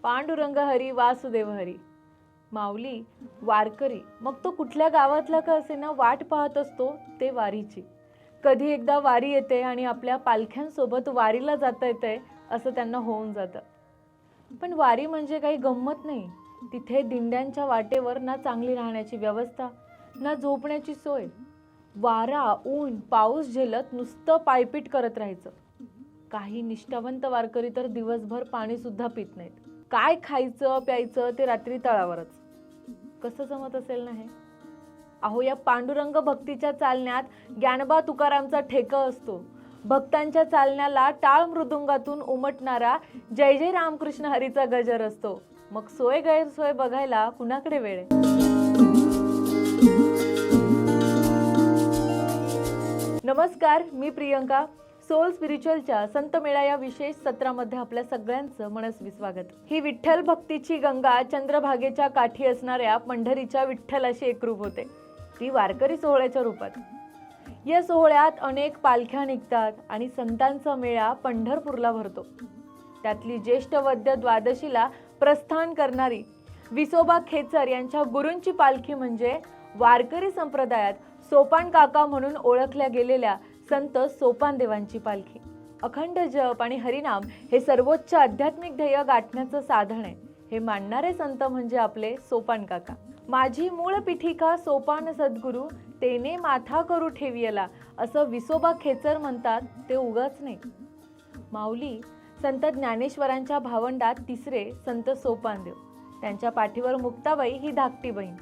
पांडुरंग हरी वासुदेव हरी. माऊली, वारकरी, मग तो कुठल्या गावातला का असेना वाट पाहत असतो ते वारीची. कधी एकदा वारी येते आणि आपल्या पालख्यांसोबत वारीला जाता येतंय असं त्यांना होऊन जातं. पण वारी म्हणजे काही गंमत नाही. तिथे दिंड्यांच्या वाटेवर ना चांगली राहण्याची व्यवस्था, ना झोपण्याची सोय. वारा, ऊन, पाऊस झेलत नुसतं पायपीट करत राहायचं. काही निष्ठावंत वारकरी तर दिवसभर पाणी सुद्धा पित नाहीत. काय खायचं प्यायचं ते रात्री तळावरच. कसं जमत असेल ना हे? अहो, या पांडुरंग भक्तीच्या चालण्यात ज्ञानबा तुकारामचा ठेका असतो. भक्तांच्या चालण्याला टाळ मृदुंगातून उमटणारा जय जय रामकृष्ण हरीचा गजर असतो. मग सोय गैरसोय बघायला कुणाकडे वेळ आहे? नमस्कार, मी प्रियंका. सोल स्पिरिच्युअलच्या संत मेळा या विशेष सत्रामध्ये आपल्या सगळ्यांचं मनस्वी स्वागत. ही विठ्ठल भक्तीची गंगा चंद्रभागेच्या काठी असणाऱ्या पंढरीच्या विठ्ठलाशी एकरूप होते. ती वारकरी सोहळ्याच्या रूपात. या सोहळ्यात अनेक पालख्या निघतात आणि संतांचा मेळा पंढरपूरला भरतो. त्यातली ज्येष्ठ वद्य द्वादशीला प्रस्थान करणारी विसोबा खेचर यांच्या गुरूंची पालखी म्हणजे वारकरी संप्रदायात सोपान काका म्हणून ओळखल्या गेलेल्या संत सोपानदेवांची पालखी. अखंड जप आणि हरिनाम हे सर्वोच्च आध्यात्मिक ध्येय गाठण्याचं साधन आहे, हे मानणारे संत म्हणजे आपले सोपान काका. माझी मूळ पिठिका सोपान सद्गुरू, तेने माथा करू ठेवियला, असं विसोबा खेचर म्हणतात ते उगाच नाही. माऊली, संत ज्ञानेश्वरांच्या भावंडात तिसरे संत सोपानदेव. त्यांच्या पाठीवर मुक्ताबाई ही धाकटी बहीण.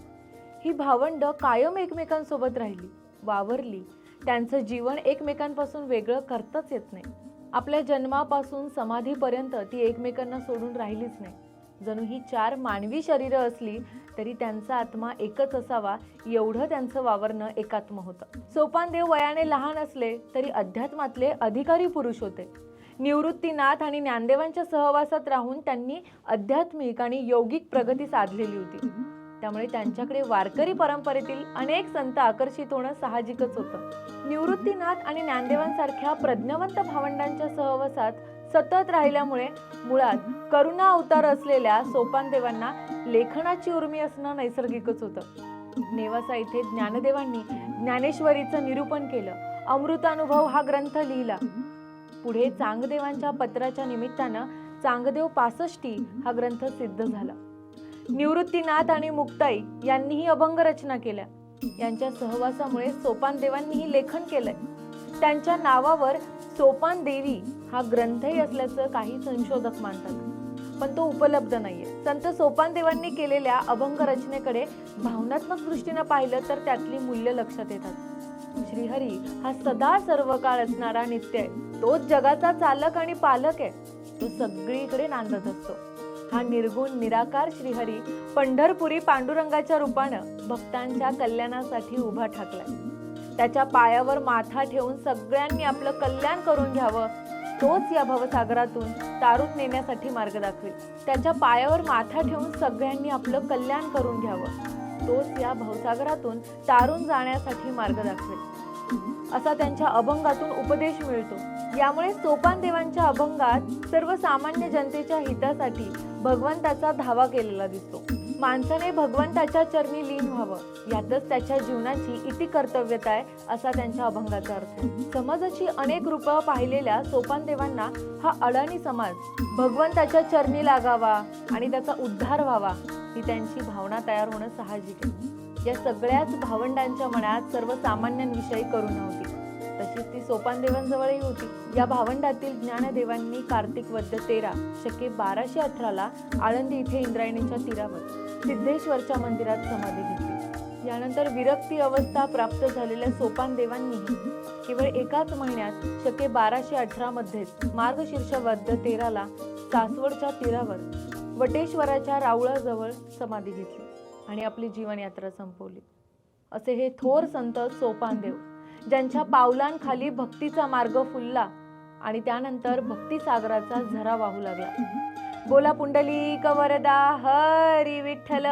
ही भावंड कायम एकमेकांसोबत राहिली, वावरली. त्यांचं जीवन एकमेकांपासून वेगळं करताच येत नाही. आपल्या जन्मापासून समाधीपर्यंत ती एकमेकांना सोडून राहिलीच नाही. जणू ही 4 मानवी शरीरं असली तरी त्यांचा आत्मा एकच असावा, एवढं त्यांचं वावरणं एकात्म होतं. सोपानदेव वयाने लहान असले तरी अध्यात्मातले अधिकारी पुरुष होते. निवृत्तीनाथ आणि ज्ञानदेवांच्या सहवासात राहून त्यांनी आध्यात्मिक आणि यौगिक प्रगती साधलेली होती. त्यामुळे त्यांच्याकडे वारकरी परंपरेतील अनेक संत आकर्षित होणं साहजिकच होतं. निवृत्तीनाथ आणि ज्ञानदेवांसारख्या प्रज्ञावंत भावंडांच्या सहवासात सतत राहिल्यामुळे मुळात करुणा अवतार असलेल्या सोपानदेवांना लेखनाची उर्मी असणं नैसर्गिकच होतं. नेवासा इथे ज्ञानदेवांनी ज्ञानेश्वरीचं निरूपण केलं. अमृतानुभव हा ग्रंथ लिहिला. पुढे चांगदेवांच्या पत्राच्या निमित्तानं चांगदेव 65 हा ग्रंथ सिद्ध झाला. निवृत्तीनाथ आणि मुक्ताई यांनीही अभंग रचना केल्या. यांच्या सहवासामुळे सोपानदेवांनीही लेखन केलंय. त्यांच्या नावावर सोपान देवी हा ग्रंथही असल्याचं काही संशोधक मानतात, पण तो उपलब्ध नाहीये. संत सोपानदेवांनी केलेल्या अभंग रचनेकडे भावनात्मक दृष्टीने पाहिलं तर त्यातली मूल्य लक्षात येतात. श्रीहरी हा सदा सर्व काळ असणारा नित्य आहे. तोच जगाचा चालक आणि पालक आहे. तो सगळीकडे नांदत असतो. हा निर्गुण निराकार श्रीहरी पंढरपुरी पांडुरंगाच्या रूपानं भक्तांच्या कल्याणासाठी उभा ठाकलाय. त्याच्या पायावर माथा ठेवून सगळ्यांनी आपलं कल्याण करून घ्यावं, तोच या भवसागरातून तारून नेण्यासाठी मार्ग दाखवेल. त्याच्या पायावर माथा ठेवून सगळ्यांनी आपलं कल्याण करून घ्यावं, तोच या भवसागरातून तारून जाण्यासाठी मार्ग दाखवेल, असा त्यांच्या अभंगातून उपदेश मिळतो. यामुळे सोपानदेवांच्या अभंगात सर्वसामान्य जनतेच्या हितासाठी भगवंताचा धावा केलेला दिसतो. माणसाने भगवंताच्या चरणी लीन व्हावं, यातच त्याच्या जीवनाची इति कर्तव्यता आहे, असा त्यांच्या अभंगाचा अर्थ आहे. समाजाची अनेक रूपं पाहिलेल्या सोपानदेवांना हा अडाणी समाज भगवंताच्या चरणी लागावा आणि त्याचा उद्धार व्हावा, ही त्यांची भावना तयार होणं साहजिक आहे. या सगळ्याच भावंडांच्या मनात सर्वसामान्यांविषयी करुणा होती. तशीच ती सोपानदेवांजवळही होती. या भावंडातील ज्ञानदेवांनी कार्तिक वद्य 13 शके 1218 आळंदी इथे इंद्रायणीच्या तीरावर सिद्धेश्वरच्या मंदिरात समाधी घेतली. यानंतर विरक्ती अवस्था प्राप्त झालेल्या सोपानदेवांनीही केवळ एकाच महिन्यात शके 1218 मध्येच मार्गशीर्ष वद्य 13 सासवडच्या तीरावर वटेश्वराच्या रावळाजवळ समाधी घेतली आणि आपली जीवनयात्रा संपवली. असे हे थोर संत सोपानदेव, ज्यांच्या पावलांखाली भक्तीचा मार्ग फुलला आणि त्यानंतर भक्तिसागराचा झरा वाहू लागला. बोला पुंडलिक वरदा हरी विठ्ठल,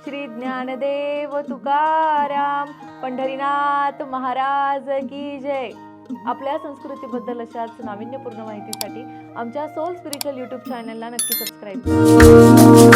श्री ज्ञानदेव तुकाराम, पंढरीनाथ महाराज की जय. आपल्या संस्कृतीबद्दल अशाच नाविन्यपूर्ण माहितीसाठी आमच्या सोल स्पिरिच्युअल यूट्यूब चॅनलला नक्की सबस्क्राईब करा.